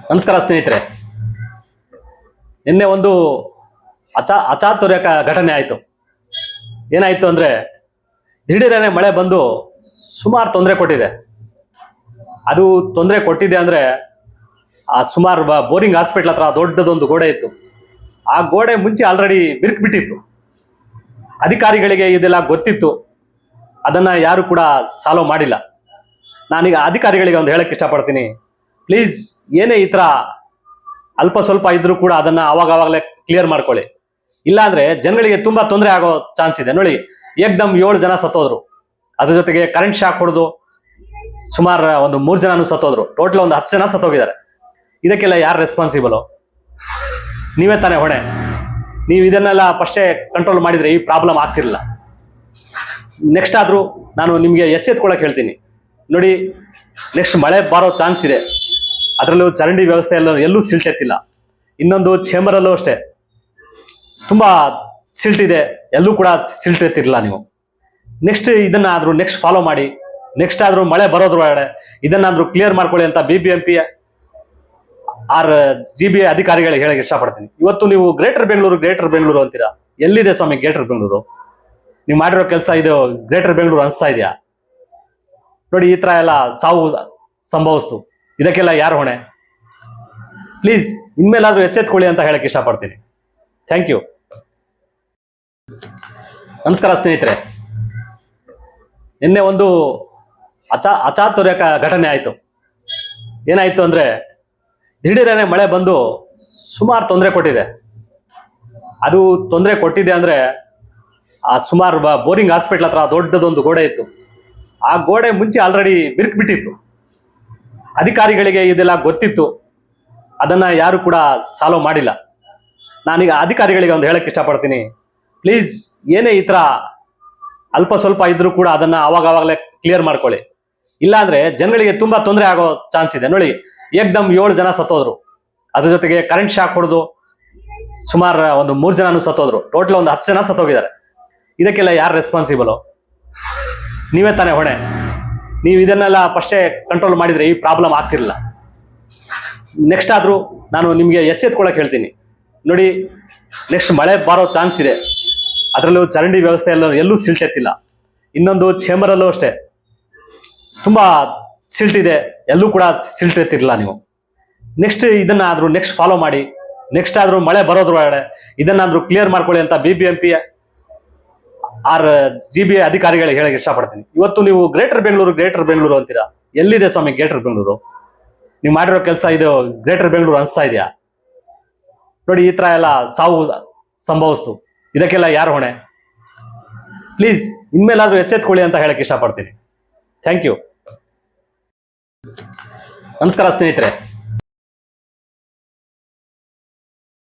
ನಮಸ್ಕಾರ ಸ್ನೇಹಿತರೆ. ನಿನ್ನೆ ಒಂದು ಅಚಾತುರ್ಯಕ ಘಟನೆ ಆಯಿತು. ಏನಾಯಿತು ಅಂದರೆ, ದಿಢೀರನೆ ಮಳೆ ಬಂದು ಸುಮಾರು ತೊಂದರೆ ಕೊಟ್ಟಿದೆ. ಅದು ತೊಂದರೆ ಕೊಟ್ಟಿದೆ ಅಂದರೆ, ಆ ಸುಮಾರು ಬೋರಿಂಗ್ ಹಾಸ್ಪಿಟ್ಲ್ ಹತ್ರ ದೊಡ್ಡದೊಂದು ಗೋಡೆ ಇತ್ತು. ಆ ಗೋಡೆ ಮುಂಚೆ ಆಲ್ರೆಡಿ ಬಿರುಕ್ಬಿಟ್ಟಿತ್ತು. ಅಧಿಕಾರಿಗಳಿಗೆ ಇದೆಲ್ಲ ಗೊತ್ತಿತ್ತು, ಅದನ್ನು ಯಾರು ಕೂಡ ಸಾಲ್ವ್ ಮಾಡಿಲ್ಲ. ನಾನೀಗ ಅಧಿಕಾರಿಗಳಿಗೆ ಒಂದು ಹೇಳಕ್ಕೆ ಇಷ್ಟಪಡ್ತೀನಿ, ಪ್ಲೀಸ್ ಏನೇ ಈ ಥರ ಅಲ್ಪ ಸ್ವಲ್ಪ ಇದ್ರೂ ಕೂಡ ಅದನ್ನು ಆವಾಗಲೇ ಕ್ಲಿಯರ್ ಮಾಡ್ಕೊಳ್ಳಿ. ಇಲ್ಲಾಂದರೆ ಜನಗಳಿಗೆ ತುಂಬ ತೊಂದರೆ ಆಗೋ ಚಾನ್ಸ್ ಇದೆ. ನೋಡಿ, ಏಕ್ದಮ್ 7 ಜನ ಸತ್ತೋದ್ರು. ಅದ್ರ ಜೊತೆಗೆ ಕರೆಂಟ್ ಶಾಕ್ ಹೊಡೆದು ಸುಮಾರು ಒಂದು 3 ಜನನೂ ಸತ್ತೋದ್ರು. ಟೋಟಲ್ ಒಂದು 10 ಜನ ಸತ್ತೋಗಿದ್ದಾರೆ. ಇದಕ್ಕೆಲ್ಲ ಯಾರು ರೆಸ್ಪಾನ್ಸಿಬಲು? ನೀವೇ ತಾನೇ ಹೊಣೆ. ನೀವು ಇದನ್ನೆಲ್ಲ ಫಸ್ಟೇ ಕಂಟ್ರೋಲ್ ಮಾಡಿದರೆ ಈ ಪ್ರಾಬ್ಲಮ್ ಆಗ್ತಿರಲಿಲ್ಲ. ನೆಕ್ಸ್ಟ್ ಆದರೂ ನಾನು ನಿಮಗೆ ಎಚ್ಚೆತ್ಕೊಳ್ಳೋಕೆ ಹೇಳ್ತೀನಿ. ನೋಡಿ, ನೆಕ್ಸ್ಟ್ ಮಳೆ ಬರೋ ಚಾನ್ಸ್ ಇದೆ. ಅದರಲ್ಲೂ ಚರಂಡಿ ವ್ಯವಸ್ಥೆ ಎಲ್ಲೂ ಸಿಲ್ಟ್ ಎತ್ತಿಲ್ಲ. ಇನ್ನೊಂದು ಚೇಂಬರಲ್ಲೂ ಅಷ್ಟೇ ತುಂಬ ಸಿಲ್ಟ್ ಇದೆ, ಎಲ್ಲೂ ಕೂಡ ಸಿಲ್ಟ್ ಎತ್ತಿರಲಿಲ್ಲ ನೀವು. ನೆಕ್ಸ್ಟ್ ಇದನ್ನಾದರೂ ನೆಕ್ಸ್ಟ್ ಫಾಲೋ ಮಾಡಿ. ನೆಕ್ಸ್ಟ್ ಆದರೂ ಮಳೆ ಬರೋದ್ರೊಳಗಡೆ ಇದನ್ನಾದರೂ ಕ್ಲಿಯರ್ ಮಾಡ್ಕೊಳ್ಳಿ ಅಂತ BBMP ಆರ್ GBA ಅಧಿಕಾರಿಗಳಿಗೆ ಹೇಳಕ್ಕೆ ಇಷ್ಟಪಡ್ತೀನಿ. ಇವತ್ತು ನೀವು ಗ್ರೇಟರ್ ಬೆಂಗಳೂರು ಅಂತೀರಾ. ಎಲ್ಲಿದೆ ಸ್ವಾಮಿ ಗ್ರೇಟರ್ ಬೆಂಗಳೂರು? ನೀವು ಮಾಡಿರೋ ಕೆಲಸ ಇದು ಗ್ರೇಟರ್ ಬೆಂಗಳೂರು ಅನಿಸ್ತಾ ಇದೆಯಾ? ನೋಡಿ, ಈ ಥರ ಎಲ್ಲ ಸಾವು ಸಂಭವಿಸ್ತು. ಇದಕ್ಕೆಲ್ಲ ಯಾರು ಹೊಣೆ? ಪ್ಲೀಸ್ ಇನ್ಮೇಲಾದರೂ ಎಚ್ಚೆತ್ಕೊಳ್ಳಿ ಅಂತ ಹೇಳಕ್ಕೆ ಇಷ್ಟಪಡ್ತೀನಿ. Thank you. ನಮಸ್ಕಾರ ಸ್ನೇಹಿತರೆ. ನಿನ್ನೆ ಒಂದು ಅಚಾತುರ್ಯಕ ಘಟನೆ ಆಯಿತು. ಏನಾಯಿತು ಅಂದರೆ, ದಿಢೀರನೆ ಮಳೆ ಬಂದು ಸುಮಾರು ತೊಂದರೆ ಕೊಟ್ಟಿದೆ. ಅದು ತೊಂದರೆ ಕೊಟ್ಟಿದೆ ಅಂದರೆ, ಆ ಸುಮಾರು ಬೋರಿಂಗ್ ಹಾಸ್ಪಿಟ್ಲ್ ಹತ್ರ ದೊಡ್ಡದೊಂದು ಗೋಡೆ ಇತ್ತು. ಆ ಗೋಡೆ ಮುಂಚೆ ಆಲ್ರೆಡಿ ಬಿರುಕ್ಬಿಟ್ಟಿತ್ತು. ಅಧಿಕಾರಿಗಳಿಗೆ ಇದೆಲ್ಲ ಗೊತ್ತಿತ್ತು, ಅದನ್ನು ಯಾರು ಕೂಡ ಸಾಲ್ವ್ ಮಾಡಿಲ್ಲ. ನಾನೀಗ ಅಧಿಕಾರಿಗಳಿಗೆ ಒಂದು ಹೇಳಕ್ಕೆ ಇಷ್ಟಪಡ್ತೀನಿ, ಪ್ಲೀಸ್ ಏನೇ ಈ ಥರ ಅಲ್ಪ ಸ್ವಲ್ಪ ಇದ್ರೂ ಕೂಡ ಅದನ್ನು ಆವಾಗಲೇ ಕ್ಲಿಯರ್ ಮಾಡ್ಕೊಳ್ಳಿ. ಇಲ್ಲಾಂದರೆ ಜನಗಳಿಗೆ ತುಂಬ ತೊಂದರೆ ಆಗೋ ಚಾನ್ಸ್ ಇದೆ. ನೋಡಿ, ಏಕ್ದಮ್ 7 ಜನ ಸತ್ತೋದ್ರು. ಅದ್ರ ಜೊತೆಗೆ ಕರೆಂಟ್ ಶಾಕ್ ಹೊಡೆದು ಸುಮಾರು ಒಂದು 3 ಜನನೂ ಸತ್ತೋದ್ರು. ಟೋಟಲ್ ಒಂದು 10 ಜನ ಸತ್ತೋಗಿದ್ದಾರೆ. ಇದಕ್ಕೆಲ್ಲ ಯಾರು ರೆಸ್ಪಾನ್ಸಿಬಲು? ನೀವೇ ತಾನೇ ಹೊಣೆ. ನೀವು ಇದನ್ನೆಲ್ಲ ಫಸ್ಟೇ ಕಂಟ್ರೋಲ್ ಮಾಡಿದರೆ ಈ ಪ್ರಾಬ್ಲಮ್ ಆಗ್ತಿರಲಿಲ್ಲ. ನೆಕ್ಸ್ಟ್ ಆದರೂ ನಾನು ನಿಮಗೆ ಎಚ್ಚೆತ್ಕೊಳ್ಳೋಕೆ ಹೇಳ್ತೀನಿ. ನೋಡಿ, ನೆಕ್ಸ್ಟ್ ಮಳೆ ಬರೋ ಚಾನ್ಸ್ ಇದೆ. ಅದರಲ್ಲೂ ಚರಂಡಿ ವ್ಯವಸ್ಥೆ ಎಲ್ಲೂ ಸಿಲ್ಟ್ ಎತ್ತಿಲ್ಲ. ಇನ್ನೊಂದು ಚೇಂಬರಲ್ಲೂ ಅಷ್ಟೇ ತುಂಬ ಸಿಲ್ಟ್ ಇದೆ, ಎಲ್ಲೂ ಕೂಡ ಸಿಲ್ಟ್ ಎತ್ತಿರಲಿಲ್ಲ ನೀವು. ನೆಕ್ಸ್ಟ್ ಇದನ್ನಾದರೂ ನೆಕ್ಸ್ಟ್ ಫಾಲೋ ಮಾಡಿ. ನೆಕ್ಸ್ಟ್ ಆದರೂ ಮಳೆ ಬರೋದ್ರೊಳಗಡೆ ಇದನ್ನಾದರೂ ಕ್ಲಿಯರ್ ಮಾಡ್ಕೊಳ್ಳಿ ಅಂತ BBMP ಆರ್ GBA ಅಧಿಕಾರಿಗಳಿಗೆ ಹೇಳಕ್ಕೆ ಇಷ್ಟಪಡ್ತೀನಿ. ಇವತ್ತು ನೀವು ಗ್ರೇಟರ್ ಬೆಂಗಳೂರು ಅಂತೀರಾ. ಎಲ್ಲಿದೆ ಸ್ವಾಮಿ ಗ್ರೇಟರ್ ಬೆಂಗಳೂರು? ನೀವು ಮಾಡಿರೋ ಕೆಲಸ ಇದು ಗ್ರೇಟರ್ ಬೆಂಗಳೂರು ಅನಿಸ್ತಾ ಇದೆಯಾ? ನೋಡಿ, ಈ ಥರ ಎಲ್ಲ ಸಾವು ಸಂಭವಿಸ್ತು. ಇದಕ್ಕೆಲ್ಲ ಯಾರು ಹೊಣೆ? ಪ್ಲೀಸ್ ಇನ್ಮೇಲಾದರೂ ಎಚ್ಚೆತ್ಕೊಳ್ಳಿ ಅಂತ ಹೇಳಕ್ಕೆ ಇಷ್ಟಪಡ್ತೀನಿ. Thank you. ನಮಸ್ಕಾರ ಸ್ನೇಹಿತರೆ.